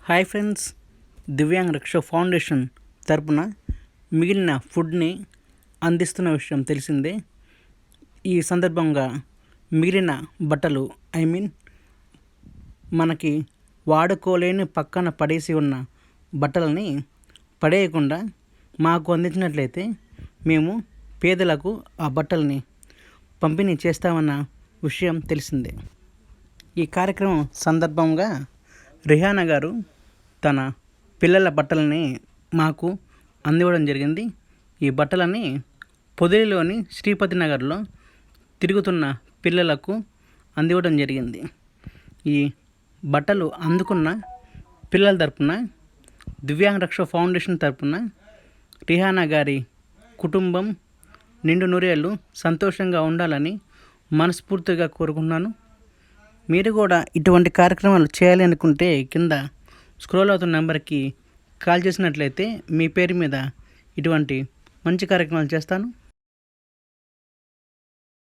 Hi friends, divyang రక్ష foundation తరపున మిగిలిన ఫుడ్ని అందిస్తున్న విషయం తెలిసిందే. ఈ సందర్భంగా మిగిలిన బట్టలు మనకి వాడుకోలేని పక్కన పడేసి ఉన్న బట్టలని పడేయకుండా మాకు అందించినట్లయితే మేము పేదలకు ఆ బట్టల్ని పంపిణీ చేస్తామన్న విషయం తెలిసిందే. ఈ కార్యక్రమం సందర్భంగా రిహానా గారు తన పిల్లల బట్టలని మాకు అందివ్వడం జరిగింది. ఈ బట్టలని పొదిలిలోని శ్రీపతి నగర్లో తిరుగుతున్న పిల్లలకు అందివ్వడం జరిగింది. ఈ బట్టలు అందుకున్న పిల్లల తరపున దివ్యాంగ్ రక్ష ఫౌండేషన్ తరపున రిహానా గారి కుటుంబం నిండు నూరేళ్ళు సంతోషంగా ఉండాలని మనస్ఫూర్తిగా కోరుకుంటున్నాను. మీరు కూడా ఇటువంటి కార్యక్రమాలు చేయాలి అనుకుంటే కింద స్క్రోల్ అవుతున్న నెంబర్కి కాల్ చేసినట్లయితే మీ పేరు మీద ఇటువంటి మంచి కార్యక్రమాలు చేస్తాను.